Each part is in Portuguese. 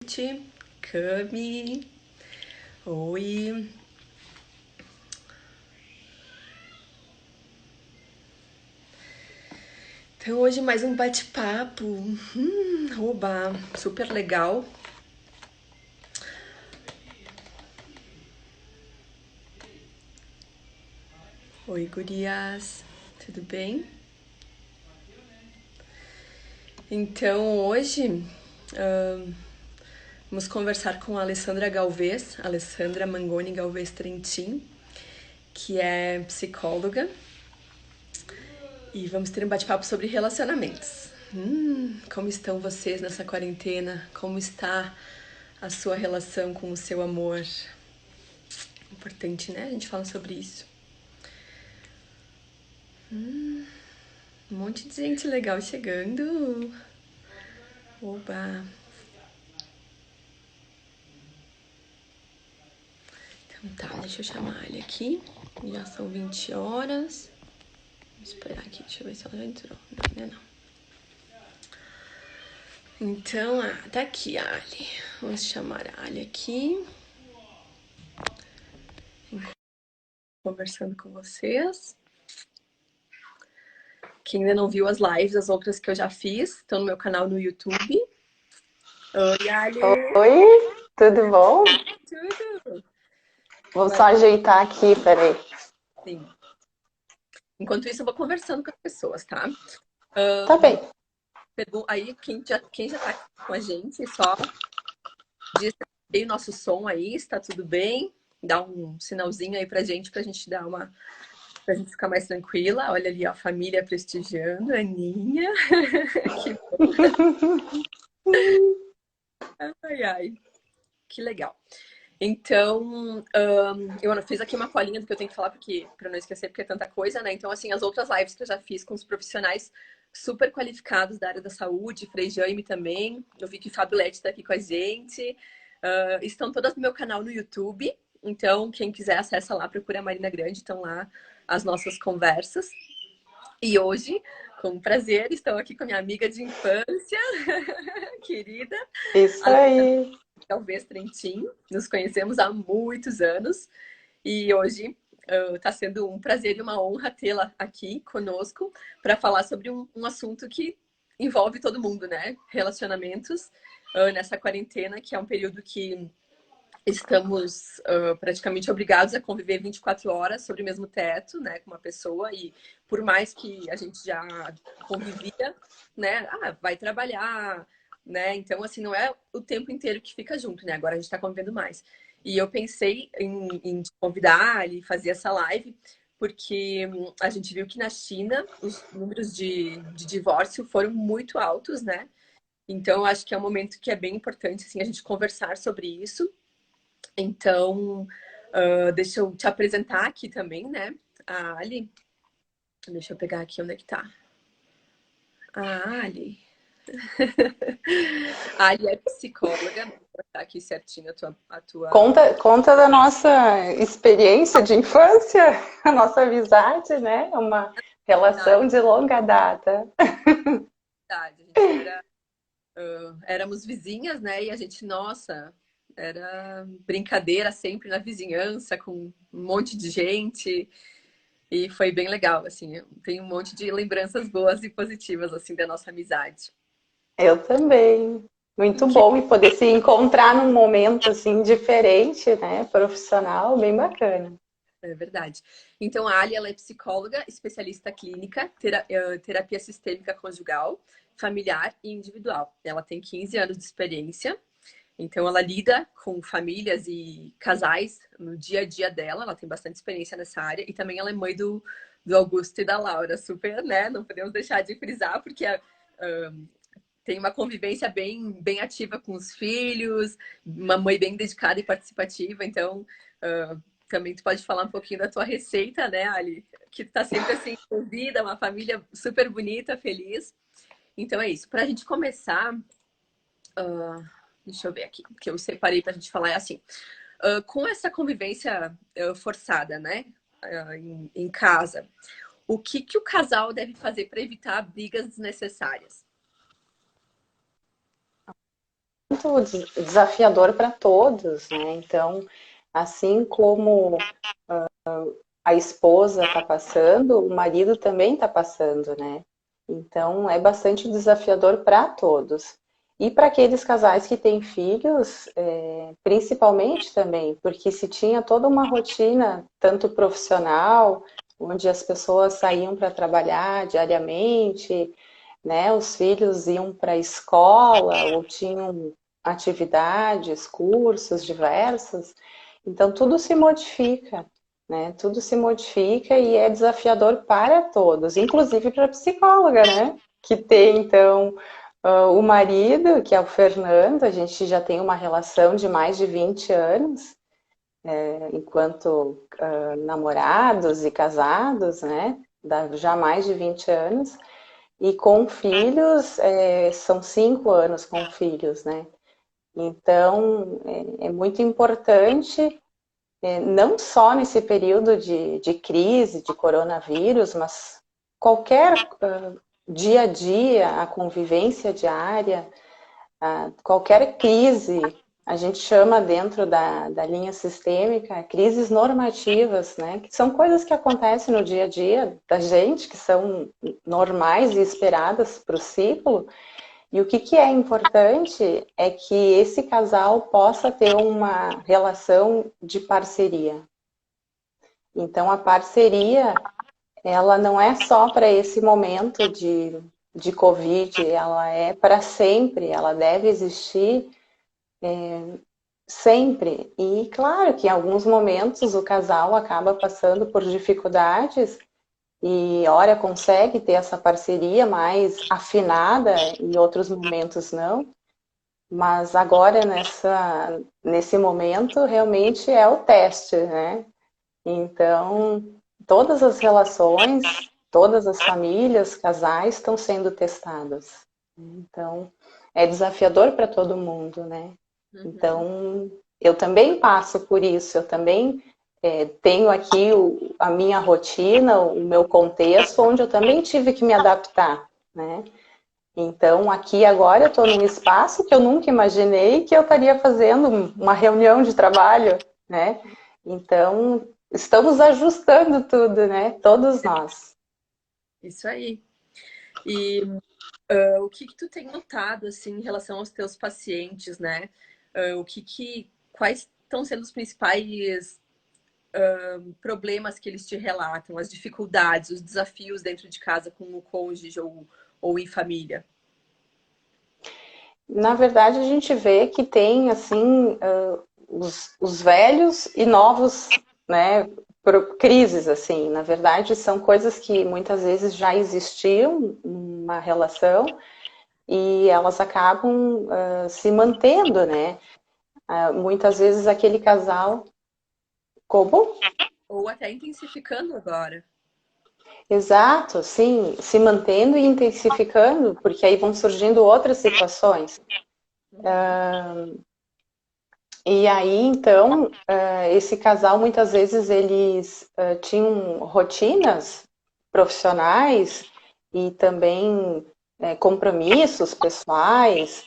Gente, Cami, oi. Então hoje mais um bate-papo, oba, super legal. Oi, gurias, tudo bem? Então hoje vamos conversar com a Alessandra Galvez, Alessandra Mangoni Galvez Trentin, que é psicóloga, e vamos ter um bate-papo sobre relacionamentos. Como estão vocês nessa quarentena? Como está a sua relação com o seu amor? Importante, né? A gente fala sobre isso. Um monte de gente legal chegando. Oba! Então tá, deixa eu chamar ele aqui. Já são 20 horas. Vamos esperar aqui, deixa eu ver se ela já entrou. Não, ainda não. Então, tá aqui a Ali. Vamos chamar a Ali aqui. Conversando com vocês. Quem ainda não viu as lives, as outras que eu já fiz, estão no meu canal no YouTube. Oi, Ali! Oi, tudo bom? Tudo! Vou só Vai, ajeitar aqui, peraí. sim. Enquanto isso, eu vou conversando com as pessoas, tá? Tá bem. Aí, quem já tá com a gente, só diz aí o nosso som aí, está tudo bem? Dá um sinalzinho aí pra gente dar uma. Pra gente ficar mais tranquila. Olha ali, ó, a família prestigiando, a Aninha. Que ai, ai, que legal. Então, eu fiz aqui uma colinha do que eu tenho que falar, porque para não esquecer, porque é tanta coisa, né? Então, assim, as outras lives que eu já fiz com os profissionais super qualificados da área da saúde, Frei Jaime também. Eu vi que o Fábio Lete está aqui com a gente. Estão todas no meu canal no YouTube. Então, quem quiser, acessa lá, procura a Marina Grande, estão lá as nossas conversas. E hoje, com prazer, estou aqui com a minha amiga de infância, querida, Isso Alessandra aí. Galvez Trentin. Nos conhecemos há muitos anos e hoje está sendo um prazer e uma honra tê-la aqui conosco para falar sobre um assunto que envolve todo mundo, né? Relacionamentos nessa quarentena, que é um período que estamos praticamente obrigados a conviver 24 horas sobre o mesmo teto, né, com uma pessoa, e por mais que a gente já convivia, né, vai trabalhar, né, então assim, não é o tempo inteiro que fica junto, né, agora a gente tá convivendo mais. E eu pensei em te convidar e fazer essa live, porque a gente viu que na China os números de divórcio foram muito altos, né, então acho que é um momento que é bem importante, assim, a gente conversar sobre isso. Então, deixa eu te apresentar aqui também, né? A Ali. Deixa eu pegar aqui onde é que tá. A Ali. A Ali é psicóloga. Vou botar aqui certinho a tua. Conta da nossa experiência de infância, a nossa amizade, né? Uma Idade, relação de longa data. idade. A gente éramos vizinhas, né? E a gente, nossa, era brincadeira sempre na vizinhança, com um monte de gente. E foi bem legal, assim. Tem um monte de lembranças boas e positivas, assim, da nossa amizade. Eu também. Muito Que bom e poder se encontrar num momento assim diferente, né? Profissional, bem bacana. É verdade. Então, a Ali, ela é psicóloga, especialista clínica, terapia sistêmica conjugal, familiar e individual. Ela tem 15 anos de experiência, então ela lida com famílias e casais no dia a dia dela, ela tem bastante experiência nessa área, e também ela é mãe do Augusto e da Laura, super, né? Não podemos deixar de frisar, porque tem uma convivência bem ativa com os filhos, uma mãe bem dedicada e participativa, então também tu pode falar um pouquinho da tua receita, né, Ali? Que tu tá sempre assim envolvida, uma família super bonita, feliz. Então é isso. Para a gente começar, deixa eu ver aqui, que eu separei para a gente falar é assim. Com essa convivência forçada, né, em casa, o que o casal deve fazer para evitar brigas desnecessárias? desafiador para todos, né? Então, assim como a esposa está passando, o marido também está passando, né? Então, é bastante desafiador para todos. E para aqueles casais que têm filhos, principalmente também, porque se tinha toda uma rotina, tanto profissional, onde as pessoas saíam para trabalhar diariamente, né? Os filhos iam para a escola ou tinham atividades, cursos diversos. Então, tudo se modifica, né? Tudo se modifica e é desafiador para todos, inclusive para a psicóloga, né? Que tem, então, o marido, que é o Fernando, a gente já tem uma relação de mais de 20 anos, enquanto namorados e casados, né? Já mais de 20 anos. E com filhos, são 5 anos com filhos, né? Então, é muito importante, não só nesse período de crise, de coronavírus, mas qualquer dia a dia, a convivência diária, qualquer crise, a gente chama dentro da linha sistêmica crises normativas, né? Que são coisas que acontecem no dia a dia da gente, que são normais e esperadas para o ciclo. E o que é importante é que esse casal possa ter uma relação de parceria. Então, a parceria, ela não é só para esse momento de Covid, ela é para sempre, ela deve existir sempre. E claro que em alguns momentos o casal acaba passando por dificuldades e ora consegue ter essa parceria mais afinada, em outros momentos não. Mas agora nesse momento realmente é o teste, né? Então, todas as relações, todas as famílias, casais estão sendo testados. Então, é desafiador para todo mundo, né? Uhum. Então, eu também passo por isso, eu também tenho aqui a minha rotina, o meu contexto, onde eu também tive que me adaptar, né? Então, aqui agora eu estou num espaço que eu nunca imaginei que eu estaria fazendo uma reunião de trabalho, né? Então, estamos ajustando tudo, né? Todos nós. Isso aí. E o que que tu tem notado, assim, em relação aos teus pacientes, né? Quais estão sendo os principais problemas que eles te relatam, as dificuldades, os desafios dentro de casa com o cônjuge ou em família? Na verdade, a gente vê que tem, assim, os velhos e novos, né, crises, assim. Na verdade, são coisas que muitas vezes já existiam numa relação e elas acabam se mantendo, né? Muitas vezes aquele casal. Como? Ou até intensificando agora. Exato, sim, se mantendo e intensificando, porque aí vão surgindo outras situações. Uhum. E aí, então, esse casal, muitas vezes, eles tinham rotinas profissionais e também compromissos pessoais,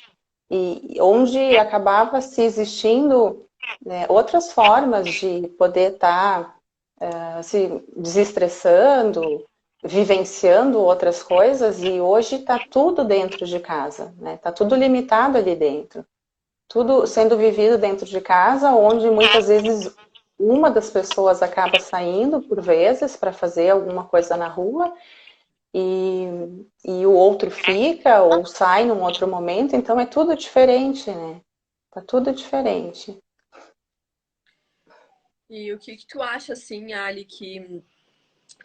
e onde acabava se existindo outras formas de poder estar se desestressando, vivenciando outras coisas, e hoje está tudo dentro de casa, né? Está tudo limitado ali dentro. Tudo sendo vivido dentro de casa, onde muitas vezes uma das pessoas acaba saindo por vezes para fazer alguma coisa na rua e, e o outro fica ou sai num outro momento, então é tudo diferente, né? Tá tudo diferente. E o que que tu acha, assim, Ali, que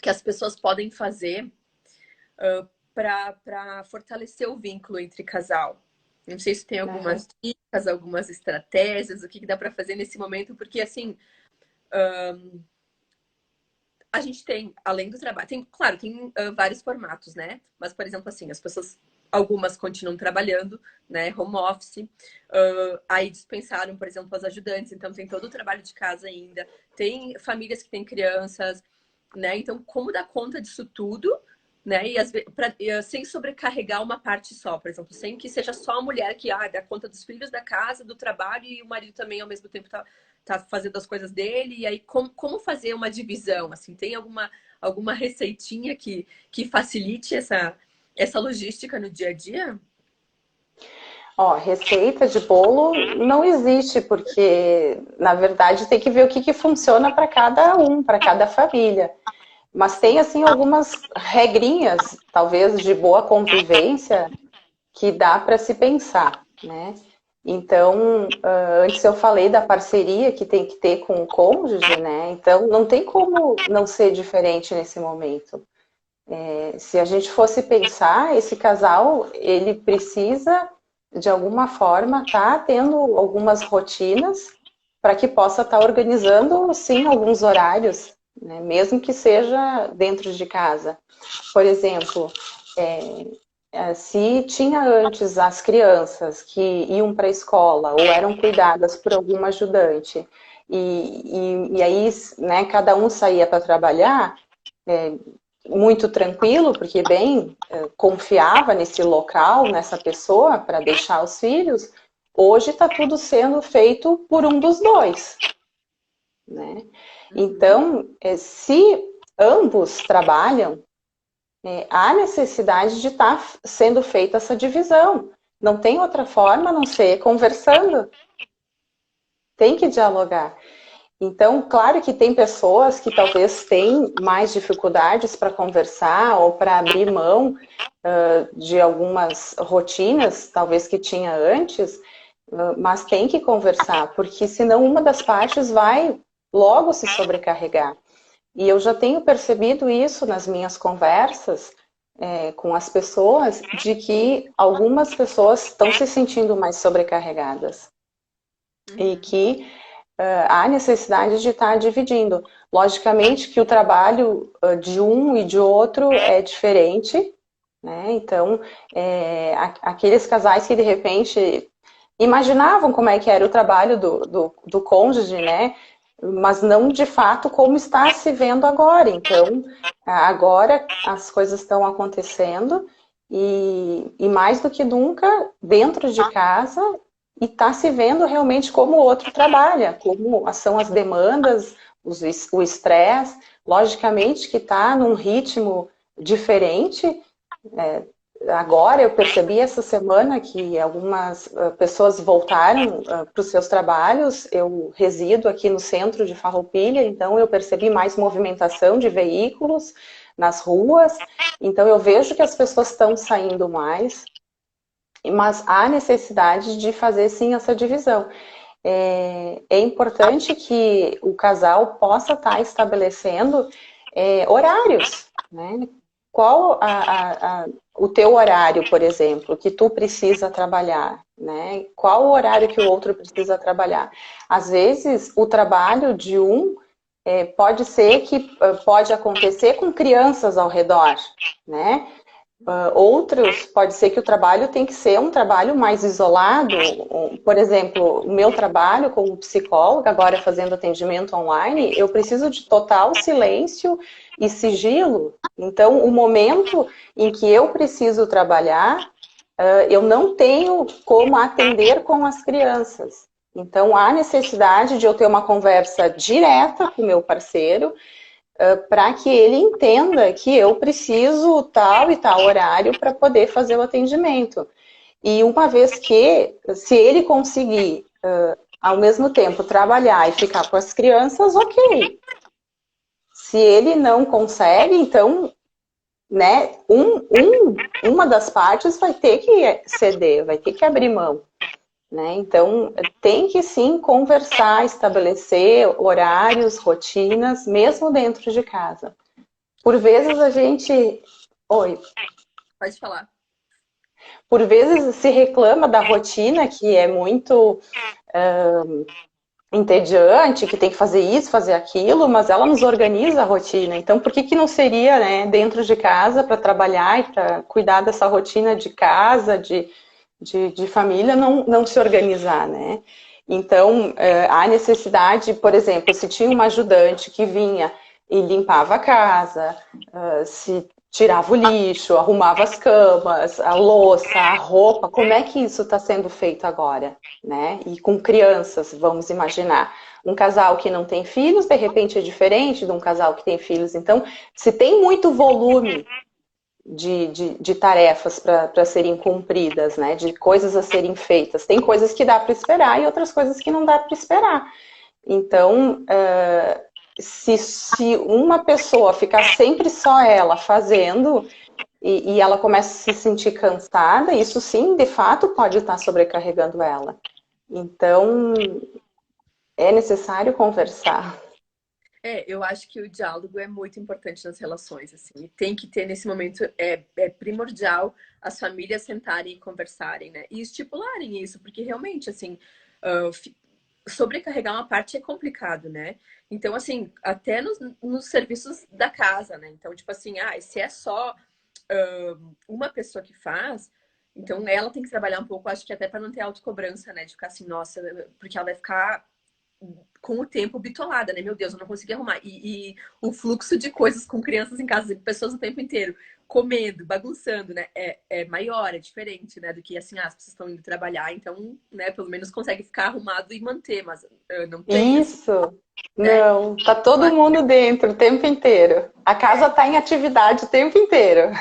as pessoas podem fazer para fortalecer o vínculo entre casal? Não sei se tem Uhum. algumas dicas, algumas estratégias, o que que dá para fazer nesse momento, porque assim, a gente tem, além do trabalho, tem, claro, tem vários formatos, né? Mas, por exemplo, assim, as pessoas, algumas continuam trabalhando, né? Home office, aí dispensaram, por exemplo, as ajudantes, então tem todo o trabalho de casa ainda, tem famílias que têm crianças, né? Então, como dar conta disso tudo, né? Sem sobrecarregar uma parte só, por exemplo, sem que seja só a mulher que dá conta dos filhos, da casa, do trabalho e o marido também ao mesmo tempo tá fazendo as coisas dele. E aí, como fazer uma divisão? Assim, tem alguma receitinha que facilite essa logística no dia a dia? Ó, receita de bolo não existe, porque, na verdade, tem que ver o que funciona para cada um, para cada família. Mas tem, assim, algumas regrinhas, talvez, de boa convivência, que dá para se pensar, né? Então, antes eu falei da parceria que tem que ter com o cônjuge, né? Então, não tem como não ser diferente nesse momento. Se a gente fosse pensar, esse casal, ele precisa, de alguma forma, estar tendo algumas rotinas para que possa estar organizando, sim, alguns horários, né? Mesmo que seja dentro de casa. Por exemplo, se tinha antes as crianças que iam para a escola ou eram cuidadas por algum ajudante, e aí, né, cada um saía para trabalhar, muito tranquilo, porque bem confiava nesse local, nessa pessoa para deixar os filhos, hoje está tudo sendo feito por um dos dois, né? Uhum. Então, se ambos trabalham, há necessidade de estar sendo feita essa divisão. Não tem outra forma a não ser conversando. Tem que dialogar. Então, claro que tem pessoas que talvez têm mais dificuldades para conversar ou para abrir mão de algumas rotinas, talvez que tinha antes, mas tem que conversar, porque senão uma das partes vai logo se sobrecarregar. E eu já tenho percebido isso nas minhas conversas com as pessoas, de que algumas pessoas estão se sentindo mais sobrecarregadas e Uhum. que há necessidade de estar dividindo. Logicamente que o trabalho de um e de outro é diferente, né? Então, aqueles casais que de repente imaginavam como é que era o trabalho do cônjuge, né? Mas não de fato como está se vendo agora. Então, agora as coisas estão acontecendo e mais do que nunca dentro de casa e está se vendo realmente como o outro trabalha, como são as demandas, o estresse. Logicamente que está num ritmo diferente. Agora eu percebi essa semana que algumas pessoas voltaram para os seus trabalhos. Eu resido aqui no centro de Farroupilha, então eu percebi mais movimentação de veículos nas ruas. Então eu vejo que as pessoas estão saindo mais, mas há necessidade de fazer sim essa divisão. É importante que o casal possa estar estabelecendo horários, né? Qual o teu horário, por exemplo, que tu precisa trabalhar, né? Qual o horário que o outro precisa trabalhar? Às vezes, o trabalho de um pode ser que pode acontecer com crianças ao redor, né? Outros, pode ser que o trabalho tem que ser um trabalho mais isolado. Por exemplo, o meu trabalho como psicóloga, agora fazendo atendimento online, eu preciso de total silêncio e sigilo. Então, o momento em que eu preciso trabalhar, eu não tenho como atender com as crianças. Então, há necessidade de eu ter uma conversa direta com o meu parceiro, para que ele entenda que eu preciso tal e tal horário para poder fazer o atendimento. E uma vez que, se ele conseguir, ao mesmo tempo, trabalhar e ficar com as crianças, ok. Se ele não consegue, então, né, uma das partes vai ter que ceder, vai ter que abrir mão. Né? Então, tem que sim conversar, estabelecer horários, rotinas, mesmo dentro de casa. Por vezes a gente. Oi. Pode falar. Por vezes se reclama da rotina, que é muito entediante, que tem que fazer isso, fazer aquilo, mas ela nos organiza a rotina. Então, por que, que não seria, né, dentro de casa, para trabalhar e para cuidar dessa rotina de casa, de família, não se organizar, né? Então, há necessidade, por exemplo, se tinha uma ajudante que vinha e limpava a casa, se tirava o lixo, arrumava as camas, a louça, a roupa. Como é que isso está sendo feito agora, né? E com crianças, vamos imaginar. Um casal que não tem filhos, de repente é diferente de um casal que tem filhos. Então, se tem muito volume de tarefas para serem cumpridas, né? De coisas a serem feitas. Tem coisas que dá para esperar e outras coisas que não dá para esperar. Então, se uma pessoa ficar sempre só ela fazendo e ela começa a se sentir cansada, isso sim, de fato, pode estar sobrecarregando ela. Então, é necessário conversar. Eu acho que o diálogo é muito importante nas relações, assim, e tem que ter nesse momento, é primordial as famílias sentarem e conversarem, né? E estipularem isso, porque realmente, assim, uh, sobrecarregar uma parte é complicado, né? Então, assim, até nos serviços da casa, né? Então, tipo assim, se é só uma pessoa que faz, então ela tem que trabalhar um pouco, acho que até para não ter autocobrança, né? De ficar assim, nossa, porque ela vai ficar com o tempo bitolada, né? Meu Deus, eu não consegui arrumar. E o fluxo de coisas com crianças em casa, pessoas o tempo inteiro, comendo, bagunçando, né? É maior, é diferente, né? Do que assim, as pessoas estão indo trabalhar, então, né, pelo menos consegue ficar arrumado e manter, mas não tem, assim, Isso. né? Não, tá todo mundo dentro o tempo inteiro. A casa tá em atividade o tempo inteiro.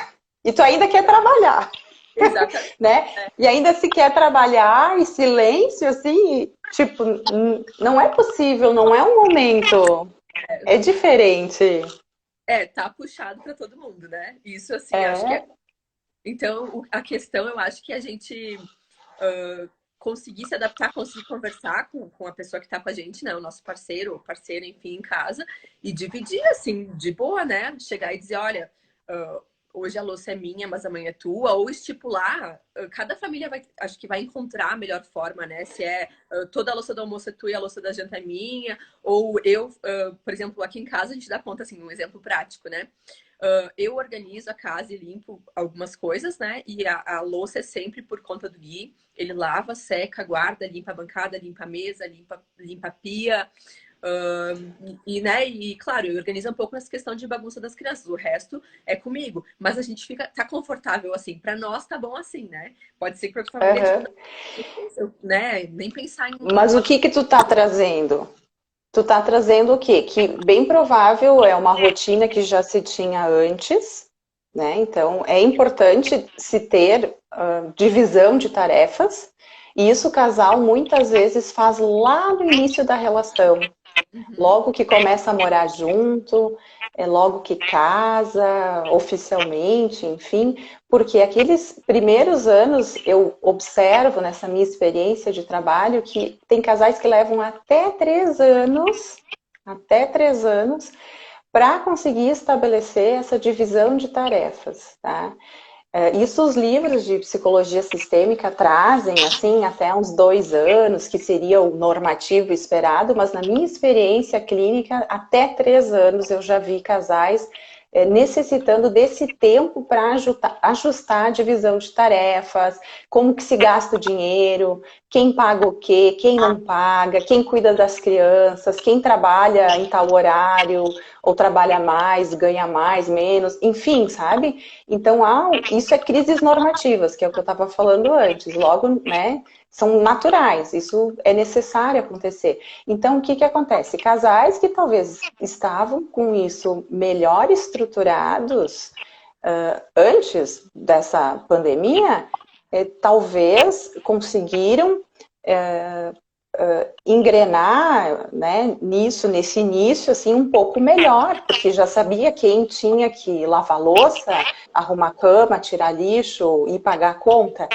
E tu ainda quer trabalhar, Exatamente. né? E ainda se quer trabalhar em silêncio, assim, tipo, não é possível, não é um momento. É diferente. Tá puxado para todo mundo, né? Isso, assim, acho que é. É, Então, a questão, eu acho que a gente conseguir se adaptar, conseguir conversar com a pessoa que tá com a gente, né? O nosso parceiro ou parceira, enfim, em casa, e dividir, assim, de boa, né? Chegar e dizer, olha, uh, hoje a louça é minha, mas amanhã é tua, ou estipular, cada família vai, acho que vai encontrar a melhor forma, né? Se é toda a louça do almoço é tua e a louça da janta é minha, ou eu, por exemplo, aqui em casa a gente dá conta, assim, um exemplo prático, né? Eu organizo a casa e limpo algumas coisas, né? E a louça é sempre por conta do Gui. Ele lava, seca, guarda, limpa a bancada, limpa a mesa, limpa a pia. Né, e claro, eu organizo um pouco nessa questão de bagunça das crianças. O resto é comigo. Mas a gente tá confortável assim. Para nós tá bom assim, né? Pode ser que para outra família, tipo, aham. não, né? Nem pensar em Mas o uma. que que tu tá trazendo? Tu tá trazendo o quê? Que bem provável é uma rotina que já se tinha antes, né? Então é importante se ter divisão de tarefas, e isso o casal muitas vezes faz lá no início da relação. Uhum, Logo que começa a morar junto, logo que casa, oficialmente, enfim, porque aqueles primeiros anos eu observo nessa minha experiência de trabalho que tem casais que levam até 3 anos, para conseguir estabelecer essa divisão de tarefas, tá? Isso os livros de psicologia sistêmica trazem, assim, até uns 2 anos, que seria o normativo esperado, mas na minha experiência clínica, até 3 anos eu já vi casais necessitando desse tempo para ajustar a divisão de tarefas, como que se gasta o dinheiro, quem paga o quê, quem não paga, quem cuida das crianças, quem trabalha em tal horário, ou trabalha mais, ganha mais, menos, enfim, sabe? Então, isso é crises normativas, que é o que eu estava falando antes. Logo, né, são naturais, isso é necessário acontecer. Então, o que que acontece? Casais que talvez estavam com isso melhor estruturados antes dessa pandemia, talvez conseguiram engrenar, né, nesse início, assim, um pouco melhor, porque já sabia quem tinha que lavar louça, arrumar cama, tirar lixo e pagar a conta.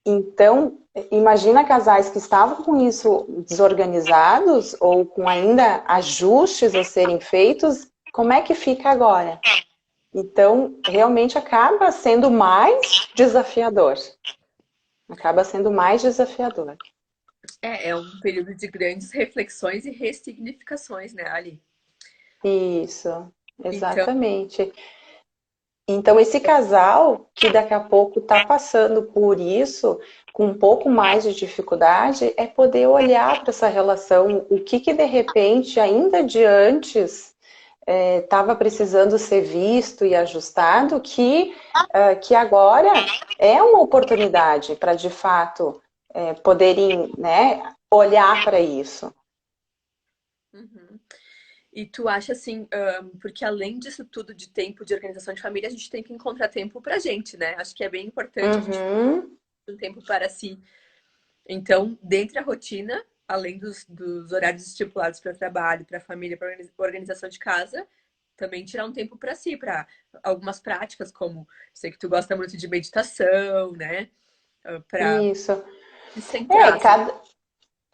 Então, imagina casais que estavam com isso desorganizados ou com ainda ajustes a serem feitos, como é que fica agora? Então, realmente acaba sendo mais desafiador. Acaba sendo mais desafiador. é um período de grandes reflexões e ressignificações, né, Ali? Isso, Então, exatamente. Então, esse casal que daqui a pouco está passando por isso, com um pouco mais de dificuldade, é poder olhar para essa relação, o que que de repente, ainda de antes, estava precisando ser visto e ajustado, que agora é uma oportunidade para, de fato, poderem, né, olhar para isso. Uhum. E tu acha assim, porque além disso tudo de tempo de organização de família, a gente tem que encontrar tempo pra gente, né? Acho que é bem importante a gente Uhum. ter um tempo para si. Então, dentre a rotina, além dos horários estipulados para trabalho, para família, para organização de casa, também tirar um tempo para si, para algumas práticas, como sei que tu gosta muito de meditação, né? Para Isso. se centrar,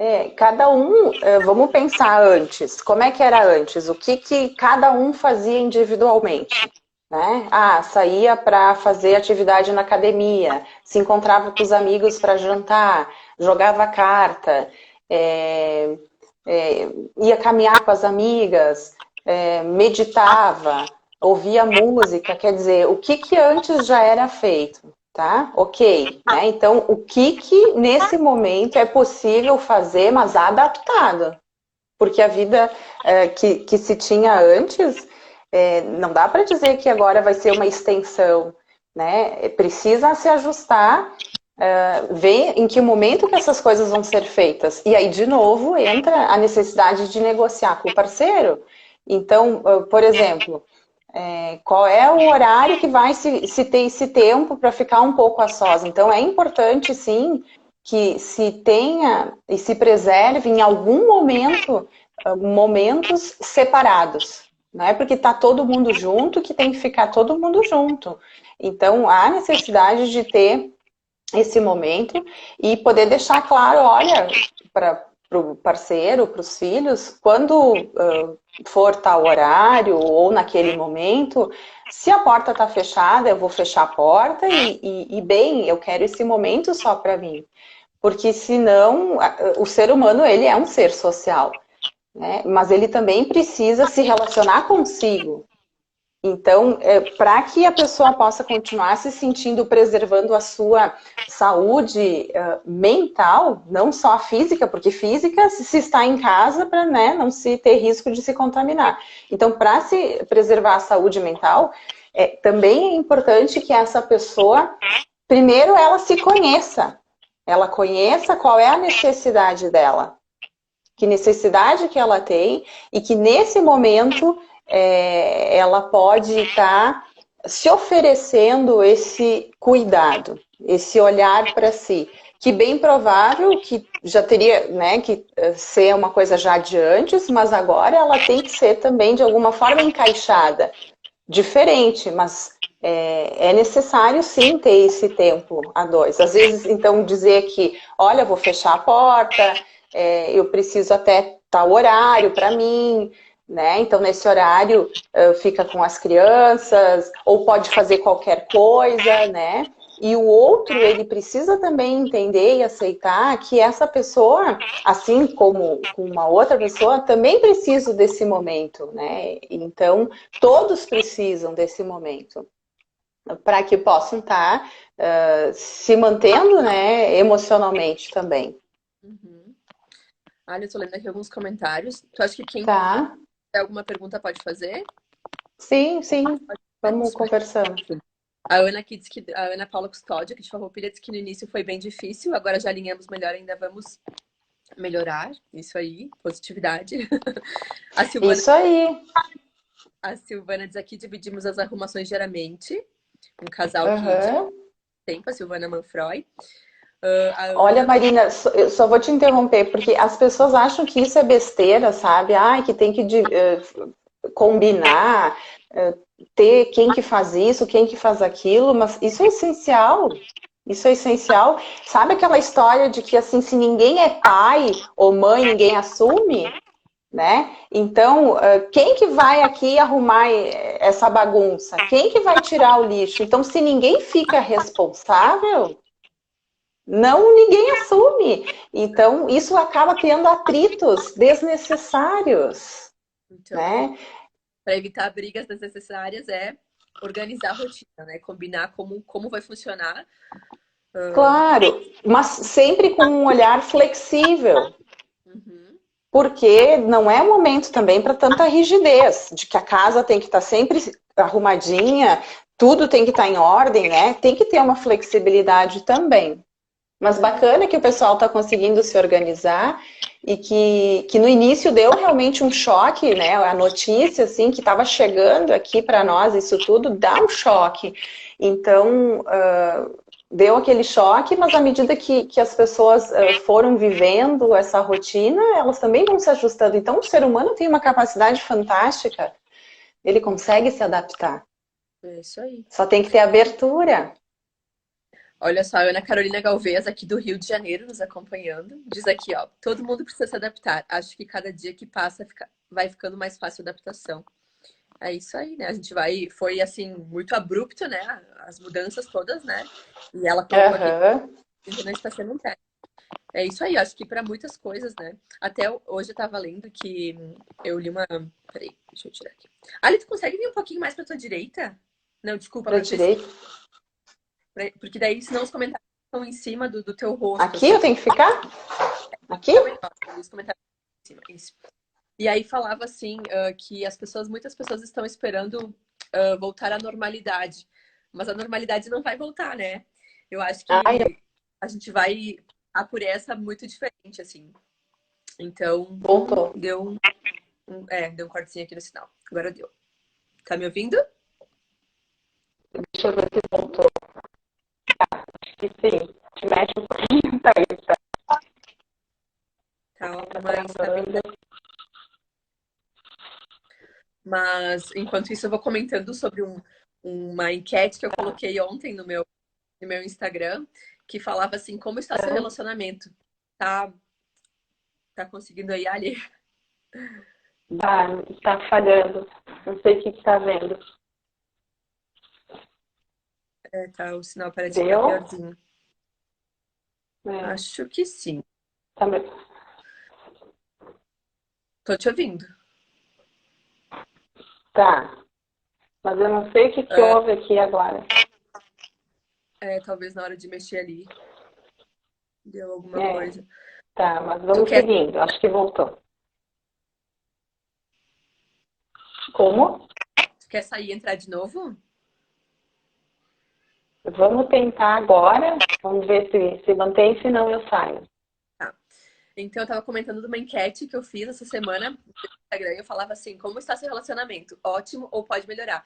É, assim. cada um, vamos pensar antes, como é que era antes? O que cada um fazia individualmente? Né? Ah, saía para fazer atividade na academia, se encontrava com os amigos para jantar, jogava carta, é, ia caminhar com as amigas, meditava, ouvia música, quer dizer, o que antes já era feito, tá? Ok, né? Então, o que nesse momento é possível fazer, mas adaptado? Porque a vida que se tinha antes, não dá para dizer que agora vai ser uma extensão, né? Precisa se ajustar, ver em que momento que essas coisas vão ser feitas. E aí, de novo, entra a necessidade de negociar com o parceiro. Então, por exemplo, qual é o horário que vai se ter esse tempo para ficar um pouco a sós? Então, é importante, sim, que se tenha e se preserve em algum momento momentos separados. Não é porque está todo mundo junto que tem que ficar todo mundo junto. Então, há necessidade de ter esse momento e poder deixar claro, olha, para o parceiro, para os filhos, quando for tal horário ou naquele momento, se a porta está fechada, eu vou fechar a porta e bem, eu quero esse momento só para mim. Porque senão, o ser humano, ele é um ser social, né? Mas ele também precisa se relacionar consigo. Então, para que a pessoa possa continuar se sentindo, preservando a sua saúde mental, não só a física, porque física se está em casa para, né, não se ter risco de se contaminar. Então, para se preservar a saúde mental, também é importante que essa pessoa, primeiro, ela se conheça. Ela conheça qual é a necessidade dela, que necessidade que ela tem e que nesse momento ela pode estar se oferecendo esse cuidado, esse olhar para si, que bem provável que já teria, né, que ser uma coisa já de antes, mas agora ela tem que ser também de alguma forma encaixada, diferente, mas é necessário sim ter esse tempo a dois. Às vezes, então, dizer que, olha, vou fechar a porta, eu preciso até tal horário para mim, né? Então, nesse horário, fica com as crianças, ou pode fazer qualquer coisa, né? E o outro, ele precisa também entender e aceitar que essa pessoa, assim como uma outra pessoa, também precisa desse momento, né? Então, todos precisam desse momento para que possam estar se mantendo, né, emocionalmente também. Uhum. Olha, eu tô lendo aqui alguns comentários. Tu acha que quem Tá? tem alguma pergunta pode fazer? Sim, sim. Vamos Isso. conversando. A Ana aqui disse que a Ana Paula Custódio, aqui de Farroupilha, disse que no início foi bem difícil, agora já alinhamos melhor, ainda vamos melhorar. Isso aí, positividade. A Silvana, Isso aí. a Silvana diz aqui, dividimos as arrumações diariamente. Um casal que de Uhum. tempo, a Silvana Manfroy. A Olha, Ana. Marina, eu só vou te interromper, porque as pessoas acham que isso é besteira, sabe? Ah, que tem que combinar, ter quem que faz isso, quem que faz aquilo, mas isso é essencial. Isso é essencial. Sabe aquela história de que assim, se ninguém é pai ou mãe, ninguém assume, né? Então, quem que vai aqui arrumar essa bagunça? Quem que vai tirar o lixo? Então, se ninguém fica responsável, não, ninguém assume. Então, isso acaba criando atritos desnecessários, Então, né? para evitar brigas desnecessárias, é organizar a rotina, né? Combinar como vai funcionar. Claro, mas sempre com um olhar flexível, Uhum. porque não é o momento também para tanta rigidez, de que a casa tem que estar sempre arrumadinha, tudo tem que estar em ordem, né? Tem que ter uma flexibilidade também. Mas bacana que o pessoal está conseguindo se organizar e que no início deu realmente um choque, né? A notícia, assim, que estava chegando aqui para nós, isso tudo dá um choque. Então, deu aquele choque, mas à medida que as pessoas foram vivendo essa rotina, elas também vão se ajustando. Então, o ser humano tem uma capacidade fantástica, ele consegue se adaptar. É isso aí. Só tem que ter abertura. Olha só, a Ana Carolina Galvez, aqui do Rio de Janeiro, nos acompanhando. Diz aqui, ó, todo mundo precisa se adaptar. Acho que cada dia que passa vai ficando mais fácil a adaptação. É isso aí, né? A gente vai. Foi assim, muito abrupto, né? As mudanças todas, né? E ela colocou aqui Aham. que a internet está sendo um teste. É isso aí, acho que para muitas coisas, né? Até hoje eu tava lendo que eu li uma. Peraí, deixa eu tirar aqui. Ali, tu consegue vir um pouquinho mais pra tua direita? Não, desculpa, Para pra tua esquerda. direita. Porque daí, senão os comentários estão em cima do teu rosto, Aqui eu assim. tenho que ficar? Aqui? Fica melhor, os comentários em cima. Isso. E aí falava assim, que muitas pessoas estão esperando voltar à normalidade. Mas a normalidade não vai voltar, né? Eu acho Ai, que a gente vai por essa muito diferente, assim. Então, voltou. deu um cortezinho aqui no sinal. Agora deu. Tá me ouvindo? Deixa eu ver se voltou. E sim, te mexe um pouquinho, tá aí, Tá tá uma travando. instabilidade. Mas, enquanto isso, eu vou comentando sobre uma enquete que eu coloquei ontem no meu Instagram, que falava assim, como está seu relacionamento? Tá, tá conseguindo aí, Ali? Tá, tá falhando. Não sei o que tá vendo. Tá, o sinal parece que tá Deu? piorzinho. É, Acho que sim. tá, Tô te ouvindo. tá. Mas eu não sei o que É, houve aqui agora. talvez na hora de mexer ali deu alguma É, coisa. tá, mas Tu vamos quer, seguindo. Acho que voltou. Como? tu quer sair e entrar de novo? Vamos tentar agora. Vamos ver se mantém, se não eu saio. Tá. Então, eu tava comentando de uma enquete que eu fiz essa semana no Instagram e eu falava assim, como está seu relacionamento? Ótimo ou pode melhorar?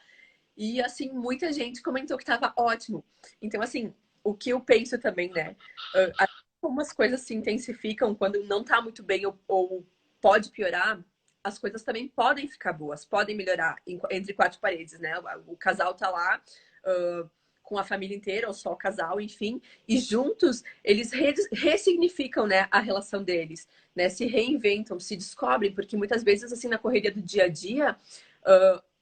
E, assim, muita gente comentou que tava ótimo. Então, assim, o que eu penso também, né? Como as coisas se intensificam quando não tá muito bem ou pode piorar, as coisas também podem ficar boas, podem melhorar entre quatro paredes, né? O casal tá lá, com a família inteira, ou só o casal, enfim, e juntos eles ressignificam, né, a relação deles, né? Se reinventam, se descobrem, porque muitas vezes, assim, na correria do dia a dia,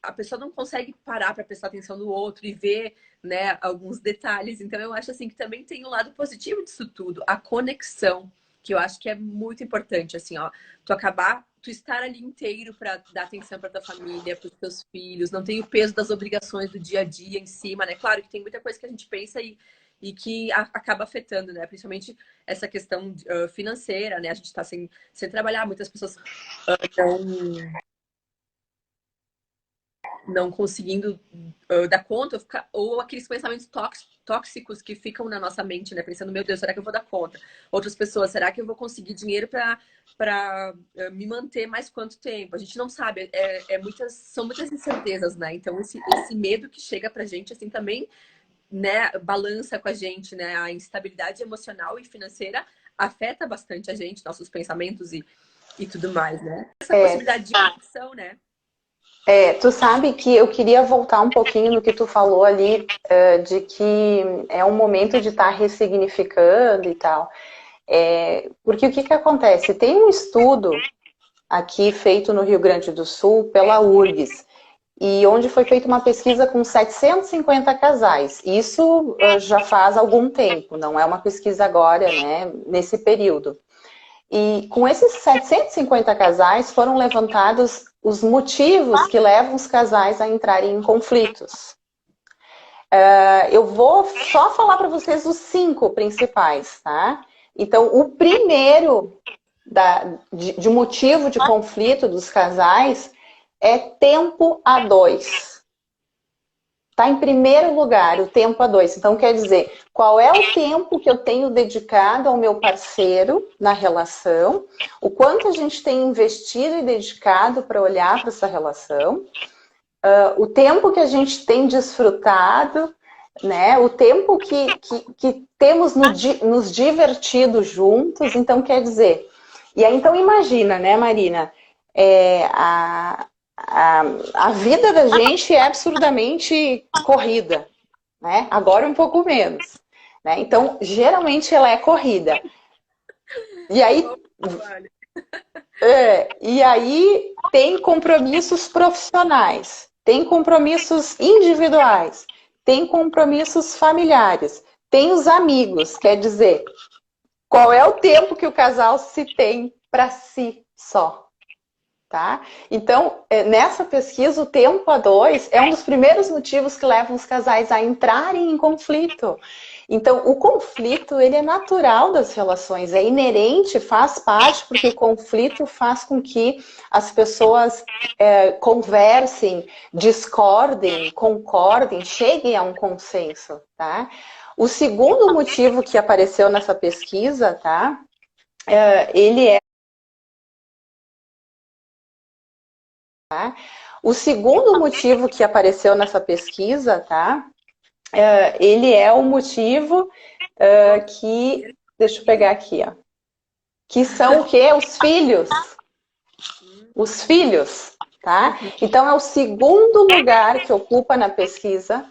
a pessoa não consegue parar para prestar atenção no outro e ver, né, alguns detalhes. Então eu acho assim que também tem um lado positivo disso tudo, a conexão, que eu acho que é muito importante, assim, ó, tu estar ali inteiro para dar atenção para tua família, para os teus filhos, não tem o peso das obrigações do dia a dia em cima, né? Claro que tem muita coisa que a gente pensa e que acaba afetando, né? Principalmente essa questão financeira, né? A gente está sem trabalhar, muitas pessoas não conseguindo dar conta, ou aqueles pensamentos tóxicos que ficam na nossa mente, né? Pensando, meu Deus, será que eu vou dar conta? Outras pessoas, será que eu vou conseguir dinheiro para me manter mais quanto tempo? A gente não sabe, são muitas incertezas, né? Então, esse medo que chega pra gente, assim, também, né, balança com a gente, né? A instabilidade emocional e financeira afeta bastante a gente, nossos pensamentos e tudo mais, né? Essa É, possibilidade de conexão, né? tu sabe que eu queria voltar um pouquinho no que tu falou ali, de que é um momento de estar ressignificando e tal. Porque o que que acontece? Tem um estudo aqui feito no Rio Grande do Sul pela URGS, e onde foi feita uma pesquisa com 750 casais. Isso já faz algum tempo, não é uma pesquisa agora, né, nesse período. E com esses 750 casais foram levantados os motivos que levam os casais a entrarem em conflitos. Eu vou só falar para vocês os 5 principais, tá? Então, o primeiro de motivo de conflito dos casais é tempo a dois. Está em primeiro lugar o tempo a dois. Então, quer dizer, qual é o tempo que eu tenho dedicado ao meu parceiro na relação, o quanto a gente tem investido e dedicado para olhar para essa relação, o tempo que a gente tem desfrutado, né? O tempo que temos nos divertido juntos. Então, quer dizer... E aí, então, imagina, né, Marina? A vida da gente é absurdamente corrida, né? Agora um pouco menos, né? Então, geralmente ela é corrida. E aí tem compromissos profissionais, tem compromissos individuais, tem compromissos familiares, tem os amigos, quer dizer, qual é o tempo que o casal se tem para si só? Tá? Então, nessa pesquisa, o tempo a dois é um dos primeiros motivos que levam os casais a entrarem em conflito. Então, o conflito, ele é natural das relações, é inerente, faz parte, porque o conflito faz com que as pessoas conversem, discordem, concordem, cheguem a um consenso, tá? O segundo motivo que apareceu nessa pesquisa, tá? Ele é O segundo motivo que apareceu nessa pesquisa, tá? Ele é o motivo que... Deixa eu pegar aqui, ó. Que são o quê? Os filhos. Os filhos, tá? Então, é o segundo lugar que ocupa na pesquisa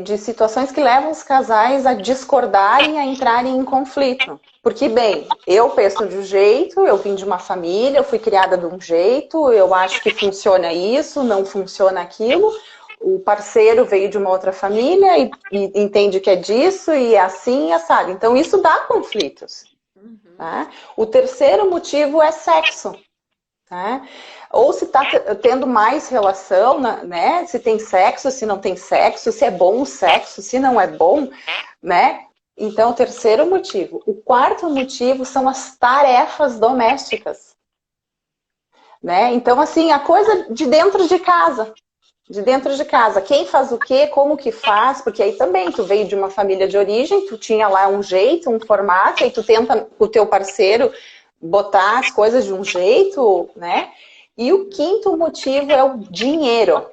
de situações que levam os casais a discordarem, a entrarem em conflito. Porque, bem, eu penso de um jeito, eu vim de uma família, eu fui criada de um jeito, eu acho que funciona isso, não funciona aquilo. O parceiro veio de uma outra família e entende que é disso, e é assim e assado. Então, isso dá conflitos. Tá? O terceiro motivo é sexo. Tá? Ou se está tendo mais relação, né? Se tem sexo, se não tem sexo, se é bom o sexo, se não é bom, né? Então, o terceiro motivo. O quarto motivo são as tarefas domésticas. Né? Então, assim, a coisa de dentro de casa. De dentro de casa. Quem faz o quê, como que faz, porque aí também tu veio de uma família de origem, tu tinha lá um jeito, um formato, aí tu tenta com o teu parceiro botar as coisas de um jeito, né? E o quinto motivo é o dinheiro.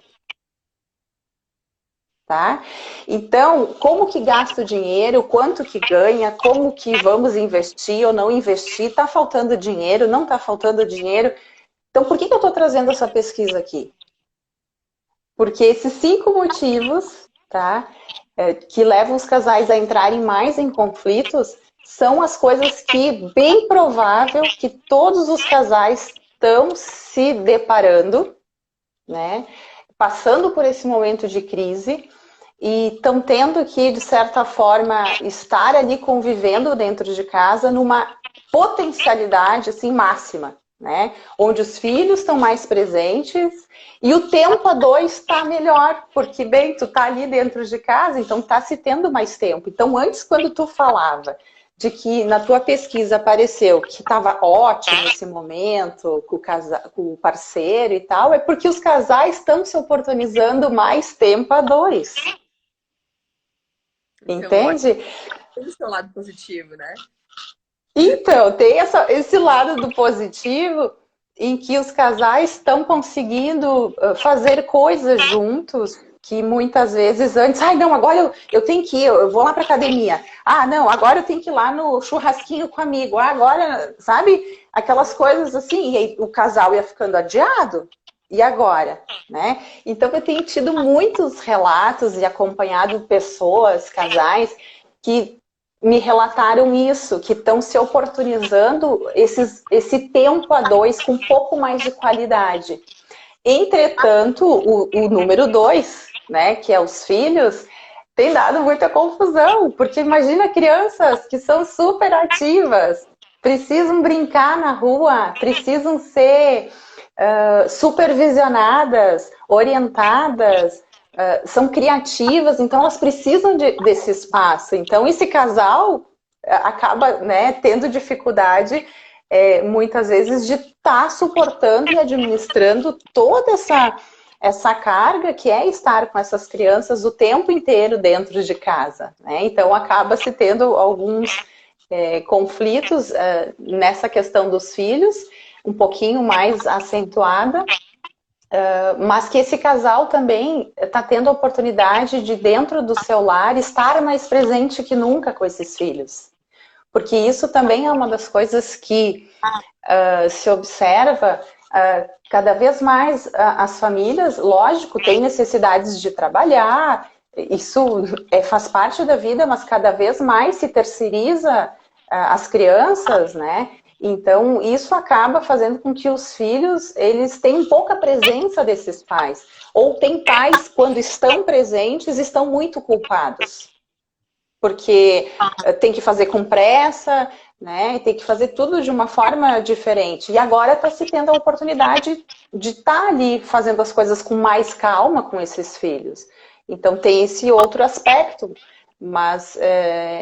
Tá? Então, como que gasta o dinheiro, quanto que ganha, como que vamos investir ou não investir, tá faltando dinheiro, não tá faltando dinheiro. Então, por que eu estou trazendo essa pesquisa aqui? Porque esses 5 motivos, tá, que levam os casais a entrarem mais em conflitos, são as coisas que, bem provável, que todos os casais estão se deparando, né, passando por esse momento de crise e estão tendo que, de certa forma, estar ali convivendo dentro de casa numa potencialidade assim, máxima, né? Onde os filhos estão mais presentes e o tempo a dois está melhor, porque, bem, tu tá ali dentro de casa, então tá se tendo mais tempo. Então, antes, quando tu falava de que na tua pesquisa apareceu que estava ótimo esse momento com o parceiro e tal, é porque os casais estão se oportunizando mais tempo a dois. Entende? Tem o seu lado positivo, né? Então, tem esse lado do positivo em que os casais estão conseguindo fazer coisas juntos que muitas vezes antes, ai não, agora eu tenho que ir, eu vou lá para academia. Ah, não, agora eu tenho que ir lá no churrasquinho com amigo. Ah, agora, sabe? Aquelas coisas assim, e aí o casal ia ficando adiado. E agora, né? Então eu tenho tido muitos relatos e acompanhado pessoas, casais, que me relataram isso, que estão se oportunizando esse tempo a dois com um pouco mais de qualidade. Entretanto, o número 2, né, que é os filhos, tem dado muita confusão, porque imagina crianças que são super ativas, precisam brincar na rua, precisam ser supervisionadas, orientadas, são criativas, então elas precisam desse espaço. Então esse casal acaba, né, tendo dificuldade muitas vezes de estar suportando e administrando toda essa carga que é estar com essas crianças o tempo inteiro dentro de casa, né? Então acaba se tendo alguns conflitos nessa questão dos filhos, um pouquinho mais acentuada, mas que esse casal também está tendo a oportunidade de, dentro do seu lar, estar mais presente que nunca com esses filhos. Porque isso também é uma das coisas que se observa cada vez mais as famílias, lógico, têm necessidades de trabalhar, isso faz parte da vida, mas cada vez mais se terceiriza as crianças, né? Então, isso acaba fazendo com que os filhos, eles tenham pouca presença desses pais. Ou tem pais, quando estão presentes, estão muito culpados. Porque tem que fazer com pressa, né? Tem que fazer tudo de uma forma diferente. E agora está se tendo a oportunidade de estar ali fazendo as coisas com mais calma com esses filhos. Então tem esse outro aspecto, mas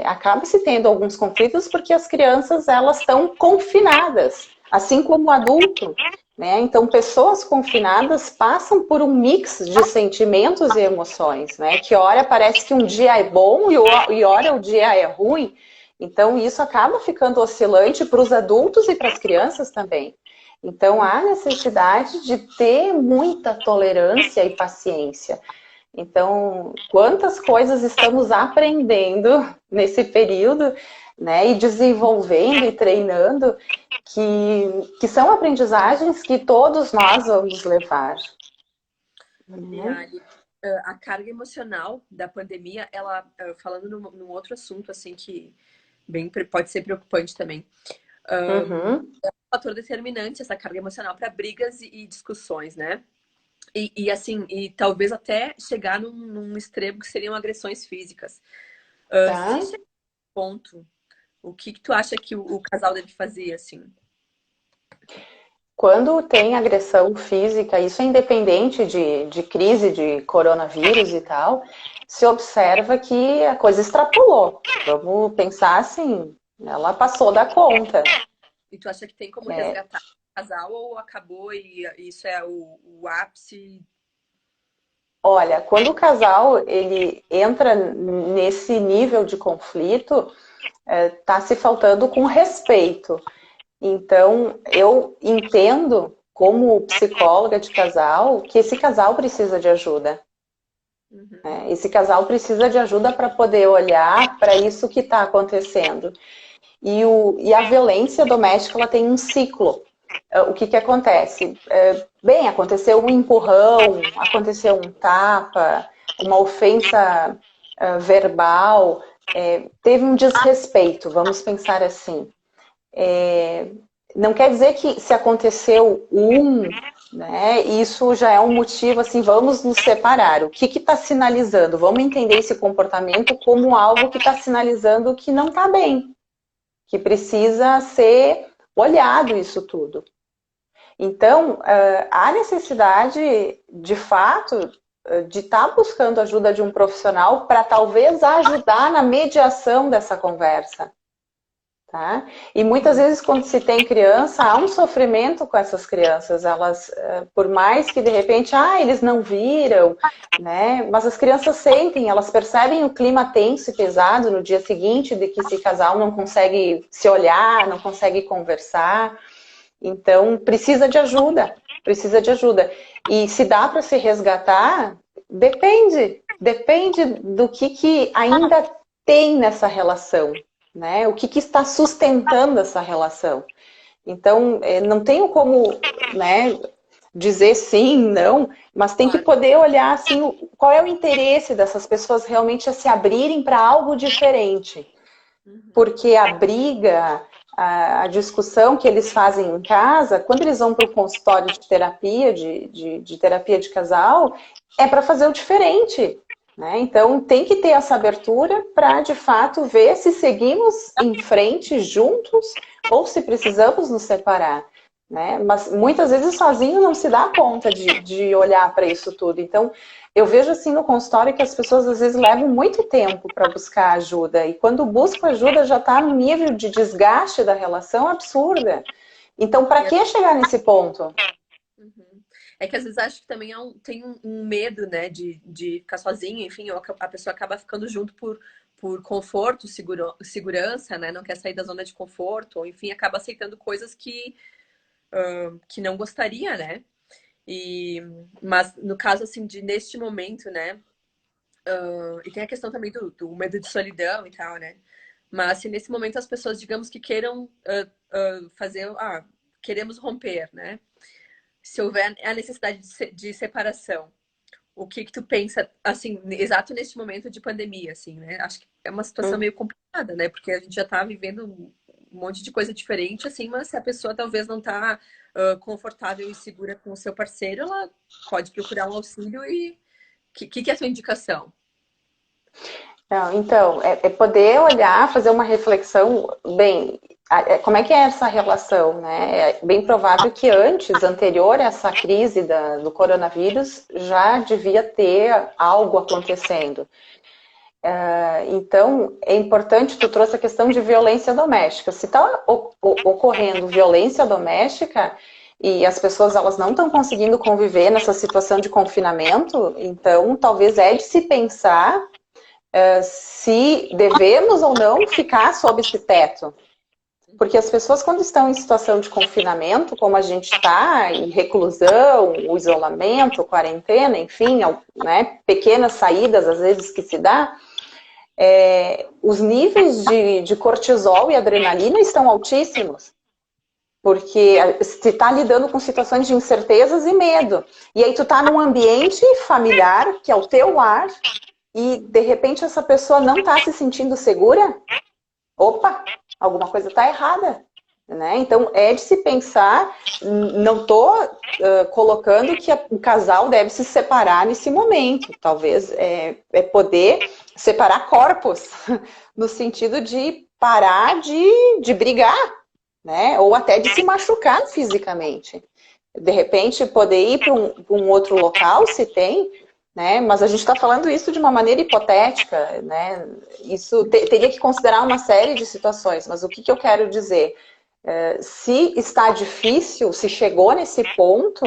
acaba se tendo alguns conflitos porque as crianças elas estão confinadas, assim como o adulto. Né? Então, pessoas confinadas passam por um mix de sentimentos e emoções, né? Que hora parece que um dia é bom e hora o dia é ruim. Então, isso acaba ficando oscilante para os adultos e para as crianças também. Então, há necessidade de ter muita tolerância e paciência. Então, quantas coisas estamos aprendendo nesse período, né, e desenvolvendo e treinando, que são aprendizagens que todos nós vamos levar. E aí, a carga emocional da pandemia, ela, falando num outro assunto, assim, que pode ser preocupante também. Uhum. É um fator determinante essa carga emocional para brigas e discussões, né? E assim, e talvez até chegar num extremo que seriam agressões físicas. Se Tá? chegar nesse ponto, o que tu acha que o casal deve fazer, assim? Quando tem agressão física, isso é independente de crise de coronavírus e tal, se observa que a coisa extrapolou. Vamos pensar assim, ela passou da conta. E tu acha que tem como É, resgatar o casal ou acabou e isso é o ápice? olha, quando o casal ele entra nesse nível de conflito, está se faltando com respeito. Então, eu entendo, como psicóloga de casal, que esse casal precisa de ajuda. Uhum. Né? Esse casal precisa de ajuda para poder olhar para isso que está acontecendo. E a violência doméstica ela tem um ciclo. O que acontece? Bem, aconteceu um empurrão, aconteceu um tapa, uma ofensa verbal, teve um desrespeito, vamos pensar assim. Não quer dizer que se aconteceu né, isso já é um motivo assim, vamos nos separar. O que está sinalizando? Vamos entender esse comportamento como algo que está sinalizando que não está bem, que precisa ser olhado isso tudo. Então, há necessidade, de fato, de estar buscando a ajuda de um profissional para talvez ajudar na mediação dessa conversa. Tá? E muitas vezes quando se tem criança, há um sofrimento com essas crianças, elas, por mais que de repente, eles não viram, né? Mas as crianças sentem, elas percebem o clima tenso e pesado no dia seguinte, de que esse casal não consegue se olhar, não consegue conversar, então precisa de ajuda, precisa de ajuda. E se dá para se resgatar, depende do que ainda tem nessa relação, né? O que está sustentando essa relação. Então, não tenho como, né, dizer sim, não, mas tem que Claro. poder olhar assim, qual é o interesse dessas pessoas realmente a se abrirem para algo diferente. Uhum. Porque a briga, a discussão que eles fazem em casa, quando eles vão para o consultório de terapia, de terapia de casal, é para fazer o diferente. Né? Então, tem que ter essa abertura para, de fato, ver se seguimos em frente juntos ou se precisamos nos separar. né? Mas muitas vezes sozinho não se dá conta de olhar para isso tudo. Então, eu vejo assim no consultório que as pessoas às vezes levam muito tempo para buscar ajuda. E quando buscam ajuda já está num nível de desgaste da relação absurda. Então, para E que chegar nesse ponto? uhum. É que às vezes acho que também tem um medo, né, de ficar sozinha, enfim, ou a pessoa acaba ficando junto por conforto, segurança, né, não quer sair da zona de conforto, ou enfim, acaba aceitando coisas que não gostaria, né? E, mas no caso, assim, de neste momento, né, e tem a questão também do medo de solidão e tal, né? Mas se nesse momento as pessoas, digamos que queiram fazer, queremos romper, né? Se houver a necessidade de separação, o que que tu pensa, assim, exato neste momento de pandemia, assim, né? Acho que é uma situação Hum. meio complicada, né? Porque a gente já tá vivendo um monte de coisa diferente, assim, mas se a pessoa talvez não tá confortável e segura com o seu parceiro, ela pode procurar um auxílio e que é a sua indicação? Não, então, é poder olhar, fazer uma reflexão, bem, como é que é essa relação, né? É bem provável que antes, anterior a essa crise do coronavírus, já devia ter algo acontecendo. Então, é importante, tu trouxe a questão de violência doméstica. Se está ocorrendo violência doméstica e as pessoas elas não estão conseguindo conviver nessa situação de confinamento, então talvez é de se pensar se devemos ou não ficar sob esse teto. Porque as pessoas, quando estão em situação de confinamento, como a gente está, em reclusão, o isolamento, quarentena, enfim, né, pequenas saídas às vezes que se dá, os níveis de cortisol e adrenalina estão altíssimos. Porque você está lidando com situações de incertezas e medo. E aí tu está num ambiente familiar, que é o teu lar, e de repente essa pessoa não está se sentindo segura, opa, alguma coisa está errada. Né? Então é de se pensar, não estou colocando que o casal deve se separar nesse momento, talvez é poder separar corpos, no sentido de parar de brigar, né? Ou até de se machucar fisicamente. De repente poder ir para um outro local, se tem, né? Mas a gente está falando isso de uma maneira hipotética, né? Isso teria que considerar uma série de situações, mas o que eu quero dizer? Se está difícil, se chegou nesse ponto,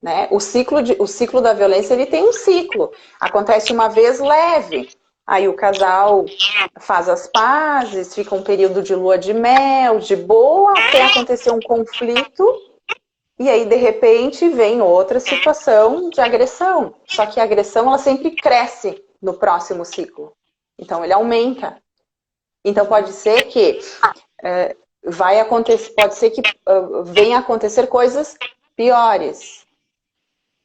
né? O ciclo da violência ele tem um ciclo. Acontece uma vez leve, aí o casal faz as pazes, fica um período de lua de mel, de boa, até acontecer um conflito. E aí, de repente, vem outra situação de agressão. Só que a agressão, ela sempre cresce no próximo ciclo. Então, ele aumenta. Então, pode ser que vai acontecer, pode ser que venha a acontecer coisas piores.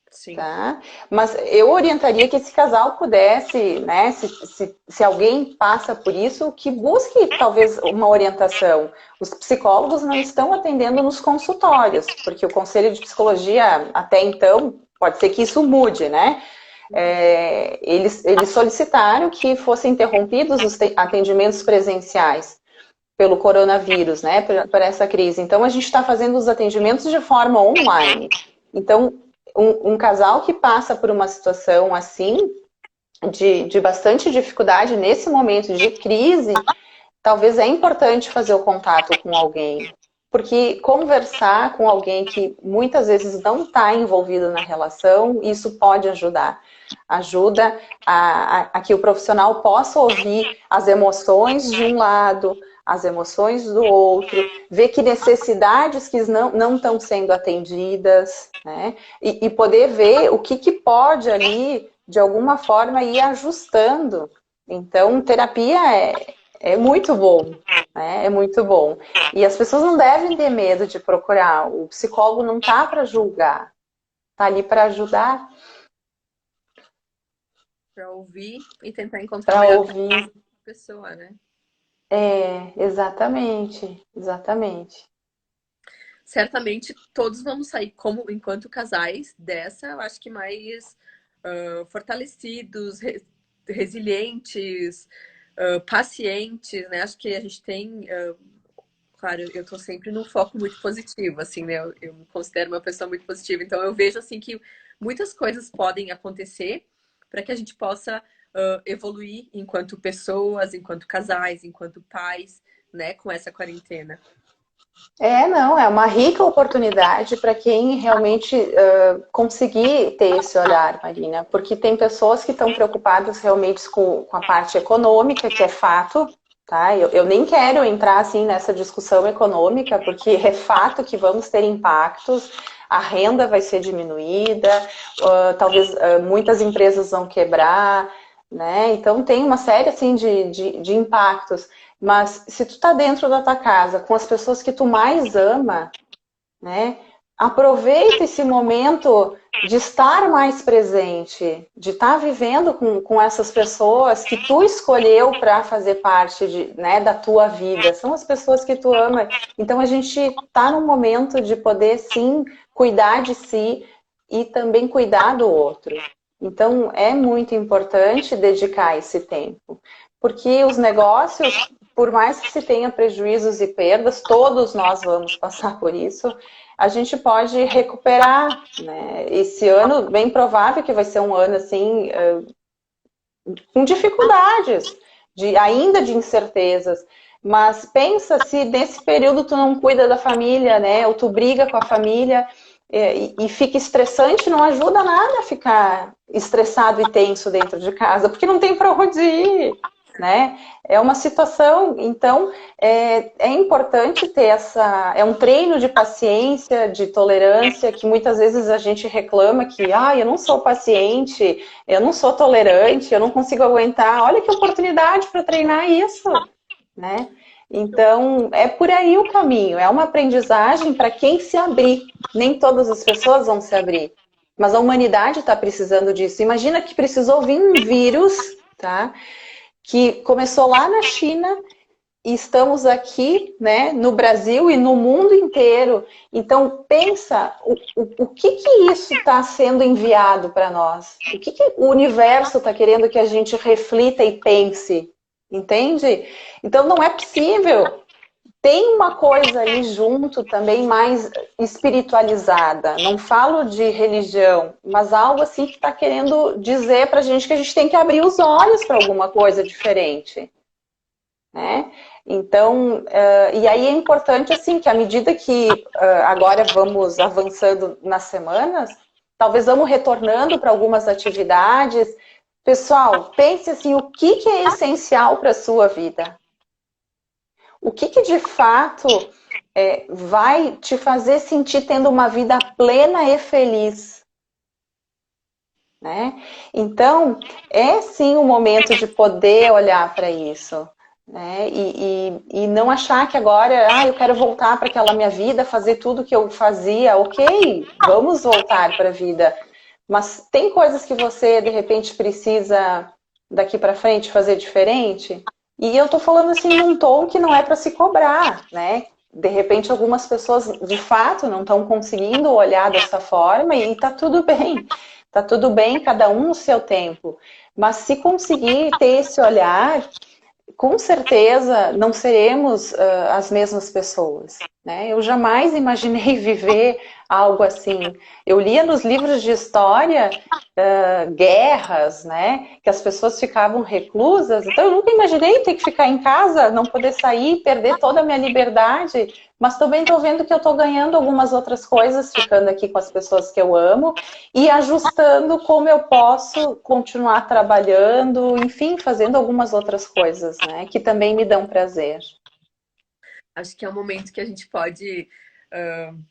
Sim. Tá? Mas eu orientaria que esse casal pudesse, né, se alguém passa por isso, que busque talvez uma orientação. Os psicólogos não estão atendendo nos consultórios, porque o Conselho de Psicologia, até então, pode ser que isso mude, né? Eles solicitaram que fossem interrompidos os atendimentos presenciais pelo coronavírus, né, por essa crise. Então, a gente está fazendo os atendimentos de forma online. Então, um casal que passa por uma situação assim, de bastante dificuldade nesse momento de crise, talvez é importante fazer o contato com alguém. Porque conversar com alguém que muitas vezes não está envolvido na relação, isso pode ajudar. Ajuda a que o profissional possa ouvir as emoções de um lado, as emoções do outro, ver que necessidades que não estão sendo atendidas, né? E poder ver o que pode ali, de alguma forma, ir ajustando. Então, terapia é muito bom, né? É muito bom. E as pessoas não devem ter medo de procurar. O psicólogo não tá para julgar, tá ali para ajudar, Para ouvir e tentar encontrar o para melhor caminho ouvir. da pessoa, né? Exatamente, exatamente. Certamente todos vamos sair como enquanto casais dessa, eu acho que mais fortalecidos, resilientes, pacientes, né? Acho que a gente tem claro, eu tô sempre num foco muito positivo, assim, né? Eu me considero uma pessoa muito positiva, então eu vejo, assim, que muitas coisas podem acontecer para que a gente possa evoluir enquanto pessoas, enquanto casais, enquanto pais, né? Com essa quarentena. Não, é uma rica oportunidade para quem realmente conseguir ter esse olhar, Marina, porque tem pessoas que estão preocupadas realmente com a parte econômica, que é fato, tá? Eu nem quero entrar assim nessa discussão econômica, porque é fato que vamos ter impactos, a renda vai ser diminuída, talvez muitas empresas vão quebrar, né? Então tem uma série assim de impactos. Mas se tu tá dentro da tua casa com as pessoas que tu mais ama, né? Aproveita esse momento de estar mais presente, de estar vivendo com essas pessoas que tu escolheu para fazer parte né, da tua vida. São as pessoas que tu ama. Então a gente está num momento de poder sim cuidar de si e também cuidar do outro. Então é muito importante dedicar esse tempo, porque os negócios, por mais que se tenha prejuízos e perdas, todos nós vamos passar por isso, a gente pode recuperar, né? Esse ano, bem provável que vai ser um ano assim, com dificuldades, ainda de incertezas. Mas pensa se nesse período tu não cuida da família, né? Ou tu briga com a família e fica estressante, não ajuda nada a ficar estressado e tenso dentro de casa, porque não tem para onde ir, né? É uma situação, então é importante ter é um treino de paciência, de tolerância, que muitas vezes a gente reclama que, eu não sou paciente, eu não sou tolerante, eu não consigo aguentar. Olha que oportunidade para treinar isso, né? Então, é por aí o caminho, é uma aprendizagem para quem se abrir. Nem todas as pessoas vão se abrir, mas a humanidade está precisando disso. Imagina que precisou vir um vírus, tá? Que começou lá na China e estamos aqui, né, no Brasil e no mundo inteiro. Então, pensa o que isso está sendo enviado para nós. O que o universo está querendo que a gente reflita e pense, entende? Então, não é possível. Tem uma coisa ali junto também mais espiritualizada. Não falo de religião, mas algo assim que está querendo dizer para a gente que a gente tem que abrir os olhos para alguma coisa diferente, né? Então, e aí é importante assim que à medida que agora vamos avançando nas semanas, talvez vamos retornando para algumas atividades. Pessoal, pense assim, o que é essencial para a sua vida? O que de fato vai te fazer sentir tendo uma vida plena e feliz? Né? Então, é sim o momento de poder olhar para isso. Né? E não achar que agora, eu quero voltar para aquela minha vida, fazer tudo que eu fazia. Ok, vamos voltar para a vida. Mas tem coisas que você, de repente, precisa daqui para frente fazer diferente? E eu tô falando assim num tom que não é para se cobrar, né? De repente, algumas pessoas, de fato, não estão conseguindo olhar dessa forma e tá tudo bem. Tá tudo bem, cada um no seu tempo. Mas se conseguir ter esse olhar, com certeza não seremos as mesmas pessoas. Né? Eu jamais imaginei viver algo assim. Eu lia nos livros de história guerras, né? Que as pessoas ficavam reclusas. Então eu nunca imaginei ter que ficar em casa, não poder sair, perder toda a minha liberdade. Mas também estou vendo que eu estou ganhando algumas outras coisas, ficando aqui com as pessoas que eu amo e ajustando como eu posso continuar trabalhando, enfim, fazendo algumas outras coisas, né? Que também me dão prazer. Acho que é um momento que a gente pode,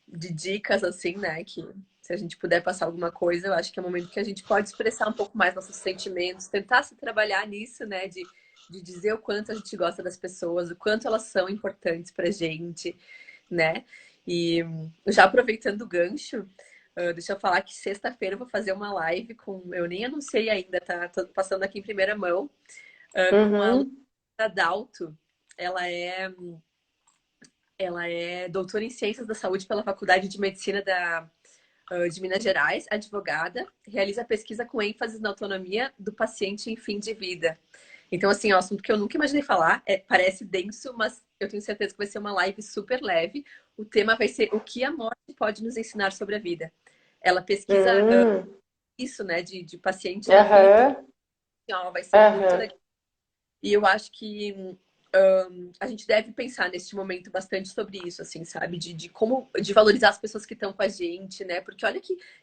de dicas, assim, né? Que se a gente puder passar alguma coisa, eu acho que é um momento que a gente pode expressar um pouco mais nossos sentimentos, tentar se trabalhar nisso, né? De dizer o quanto a gente gosta das pessoas, o quanto elas são importantes pra gente, né? E já aproveitando o gancho, deixa eu falar que sexta-feira eu vou fazer uma live com. Eu nem anunciei ainda, tá? Tô passando aqui em primeira mão, com uma aluna Uhum. da Dalto. Ela é ela é doutora em Ciências da Saúde pela Faculdade de Medicina de Minas Gerais, advogada, realiza pesquisa com ênfase na autonomia do paciente em fim de vida. Então, assim, é um assunto que eu nunca imaginei falar, parece denso, mas Eu tenho certeza que vai ser uma live super leve. O tema vai ser o que a morte pode nos ensinar sobre a vida. Ela pesquisa Hum, isso, né, de pacientes da vida. aham, Ó, vai ser muito aham. legal. E eu acho que a gente deve pensar neste momento bastante sobre isso, assim, sabe? De como, de valorizar as pessoas que estão com a gente, né? Porque olha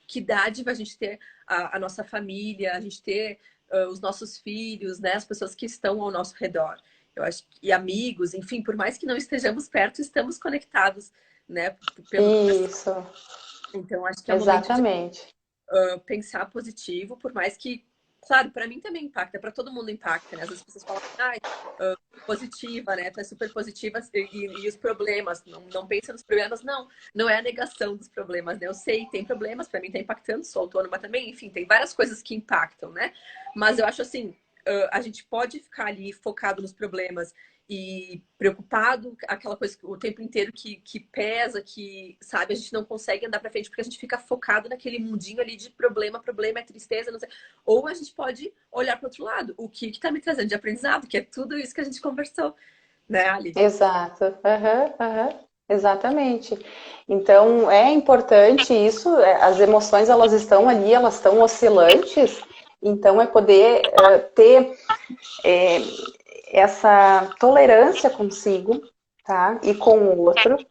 que dádiva a gente ter a nossa família, a gente ter os nossos filhos, né? As pessoas que estão ao nosso redor. Eu acho e amigos, enfim, por mais que não estejamos perto, estamos conectados, né? Pelo coração. Isso, Então, acho que é o momento de exatamente. pensar positivo, por mais que, claro, para mim também impacta, para todo mundo impacta, né? Às vezes as pessoas falam, positiva, né? Tu é super positiva e os problemas, não pensa nos problemas, não é a negação dos problemas, né? Eu sei, tem problemas, para mim tá impactando, sou autônoma também, enfim, tem várias coisas que impactam, né? Mas eu acho assim, a gente pode ficar ali focado nos problemas e preocupado, aquela coisa o tempo inteiro que pesa, que, sabe, a gente não consegue andar para frente porque a gente fica focado naquele mundinho ali de problema, problema, é tristeza, não sei. Ou a gente pode olhar para o outro lado, o que está me trazendo de aprendizado, que é tudo isso que a gente conversou, né, Ali? Exato. Aham, aham. Exatamente. Então, é importante isso, as emoções elas estão ali, elas estão oscilantes, então é poder ter é, essa tolerância consigo, tá? E com o outro,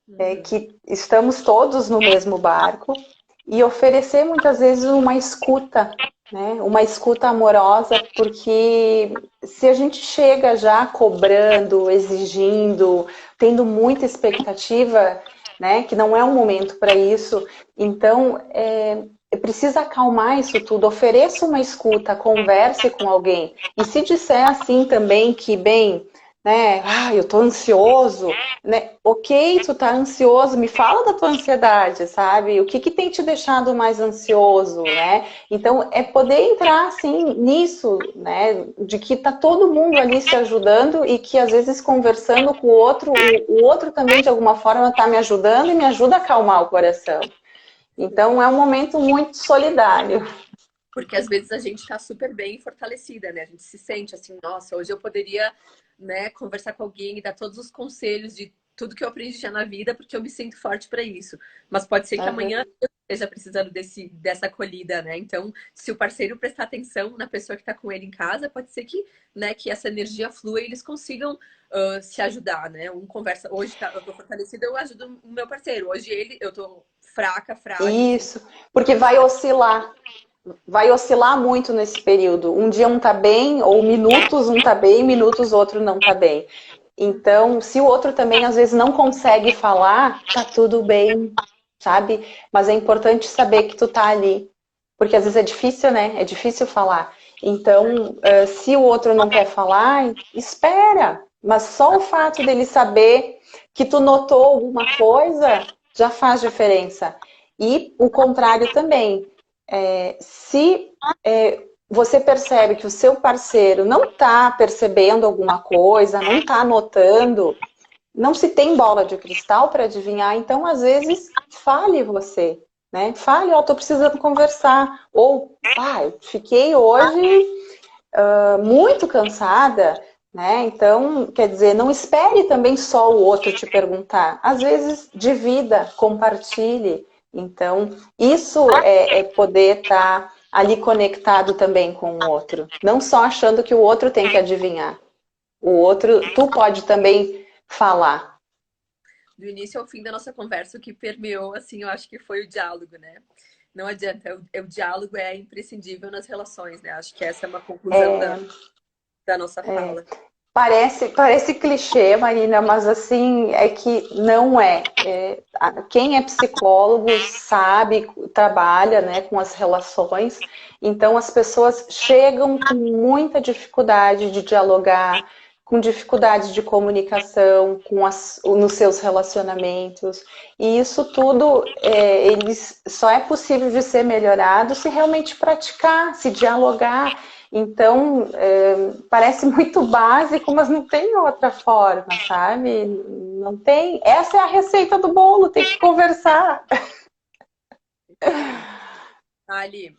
Uhum. que estamos todos no mesmo barco e oferecer muitas vezes uma escuta, né? Uma escuta amorosa, porque se a gente chega já cobrando, exigindo, tendo muita expectativa, né? Que não é um momento para isso, então precisa acalmar isso tudo, ofereça uma escuta, converse com alguém. E se disser assim também que, bem, né, eu tô ansioso, né? Ok, tu tá ansioso, me fala da tua ansiedade, sabe? O que que tem te deixado mais ansioso, né? Então, é poder entrar, assim, nisso, né? De que tá todo mundo ali se ajudando e que, às vezes, conversando com o outro também, de alguma forma, tá me ajudando e me ajuda a acalmar o coração. Então, é um momento muito solidário. Porque às vezes a gente está super bem fortalecida, né? A gente se sente assim, nossa, hoje eu poderia, né, conversar com alguém e dar todos os conselhos de tudo que eu aprendi já na vida, porque eu me sinto forte para isso. Mas pode ser que Uhum. amanhã eu esteja precisando dessa acolhida, né? Então, se o parceiro prestar atenção na pessoa que está com ele em casa, pode ser que, né, que essa energia flua e eles consigam se ajudar, né? Um conversa, hoje eu tô fortalecida, eu ajudo o meu parceiro. Hoje eu tô fraca, frágil, assim, Isso, porque vai oscilar muito nesse período. Um dia um tá bem, ou minutos um tá bem, minutos outro não tá bem. Então, se o outro também às vezes não consegue falar, tá tudo bem, sabe? Mas é importante saber que tu tá ali, porque às vezes é difícil, né? É difícil falar. né? Então, se o outro não quer falar, espera. Mas só o fato dele saber que tu notou alguma coisa já faz diferença. E o contrário também. Se você percebe que o seu parceiro não está percebendo alguma coisa, não está notando, não se tem bola de cristal para adivinhar, então às vezes fale você, né? Fale, ó, tô precisando conversar. Ou, eu fiquei hoje muito cansada, né? Então, quer dizer, não espere também só o outro te perguntar. Às vezes, divida, compartilhe. Então, isso é poder estar ali conectado também com o outro. Não só achando que o outro tem que adivinhar. O outro, tu pode também falar. Do início ao fim da nossa conversa, o que permeou, assim, eu acho que foi o diálogo, né? Não adianta, o diálogo é imprescindível nas relações, né? Acho que essa é uma conclusão da nossa fala. Parece clichê, Marina, mas assim é que não é. Quem é psicólogo sabe, trabalha, né, com as relações, então as pessoas chegam com muita dificuldade de dialogar, com dificuldade de comunicação, nos seus relacionamentos, e isso tudo eles, só é possível de ser melhorado se realmente praticar, se dialogar. Então, parece muito básico, mas não tem outra forma, sabe? Não tem. Essa é a receita do bolo, tem que conversar. Sim. Ali,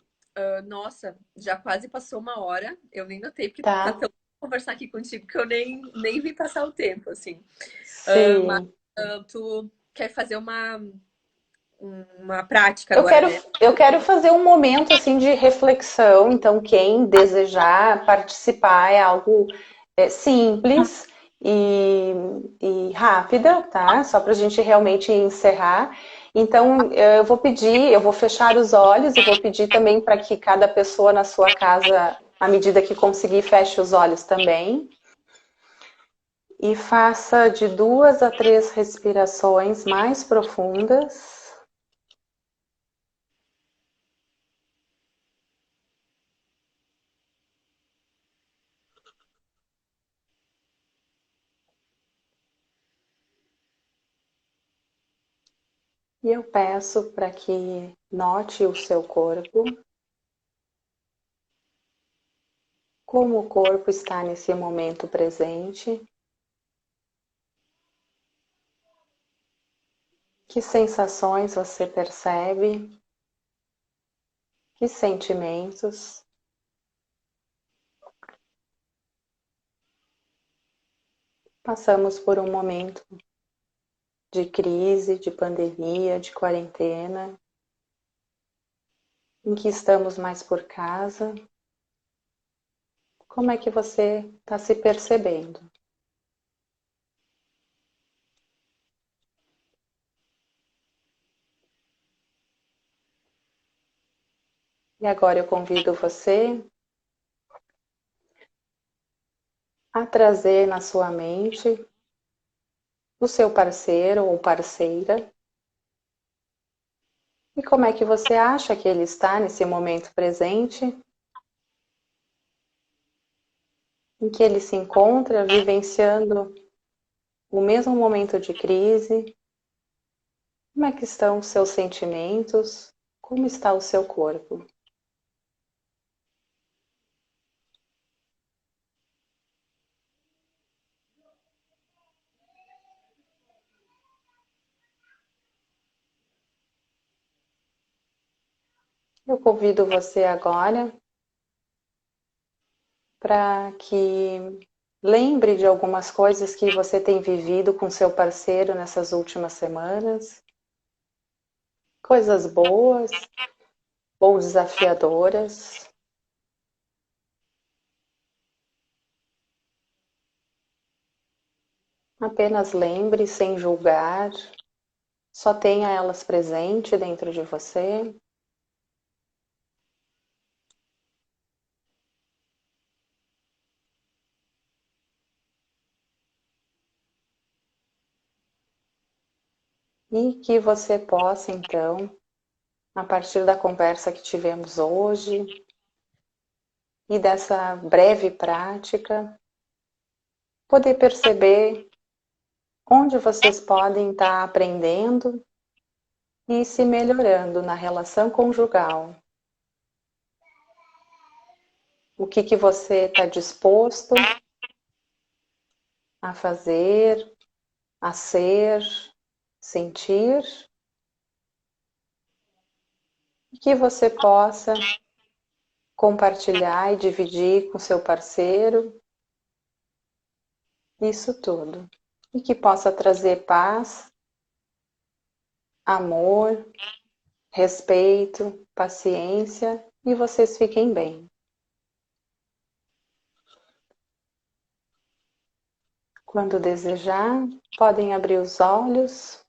nossa, já quase passou uma hora. Eu nem notei porque tá Tá. tão conversar aqui contigo, que eu nem vi passar o tempo, assim. Mas Sim. tu quer fazer uma prática Eu agora, quero, né? eu quero fazer um momento assim de reflexão, então quem desejar participar é algo simples e, e rápida, tá? Só para a gente realmente encerrar. Então eu vou pedir, eu vou fechar os olhos e vou pedir também para que cada pessoa na sua casa, à medida que conseguir, feche os olhos também. E faça de 2 a 3 respirações mais profundas. E eu peço para que note o seu corpo, como o corpo está nesse momento presente, que sensações você percebe, que sentimentos. Passamos por um momento de crise, de pandemia, de quarentena, em que estamos mais por casa. Como é que você está se percebendo? E agora eu convido você a trazer na sua mente o seu parceiro ou parceira. E como é que você acha que ele está nesse momento presente, em que ele se encontra vivenciando o mesmo momento de crise? Como é que estão os seus sentimentos? Como está o seu corpo? Eu convido você agora para que lembre de algumas coisas que você tem vivido com seu parceiro nessas últimas semanas, coisas boas ou desafiadoras. Apenas lembre sem julgar, só tenha elas presente dentro de você. E que você possa, então, a partir da conversa que tivemos hoje e dessa breve prática, poder perceber onde vocês podem estar aprendendo e se melhorando na relação conjugal. O que você está disposto a fazer, a ser, sentir, e que você possa compartilhar e dividir com seu parceiro isso tudo. E que possa trazer paz, amor, respeito, paciência e vocês fiquem bem. Quando desejar, podem abrir os olhos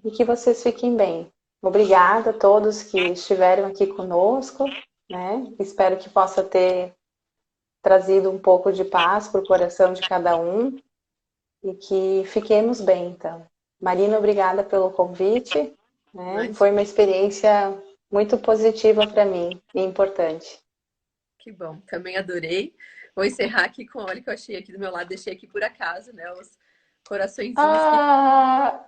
e que vocês fiquem bem. Obrigada a todos que estiveram aqui conosco, né? Espero que possa ter trazido um pouco de paz para o coração de cada um e que fiquemos bem, então. Marina, obrigada pelo convite, né? Foi uma Imagina, experiência muito positiva para mim e importante. que bom. Também adorei. Vou encerrar aqui com, olha que eu achei aqui do meu lado, deixei aqui por acaso, né? Os coraçõezinhos que Ah,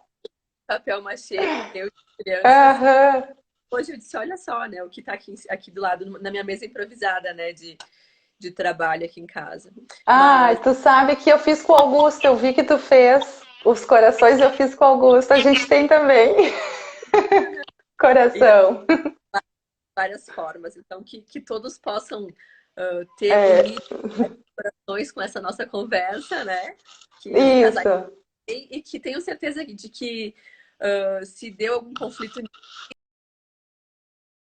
papel machê, eu e crianças. aham. Hoje eu disse, olha só, né? O que tá aqui do lado, na minha mesa improvisada, né? De trabalho aqui em casa. Ah, Mas tu sabe que eu fiz com o Augusto, eu vi que tu fez. Os corações eu fiz com o Augusto, a gente tem também. e Coração. várias formas. Então, que todos possam ter É, unido corações com essa nossa conversa, né? Que os casais isso. têm, e que tenham certeza de que se deu algum conflito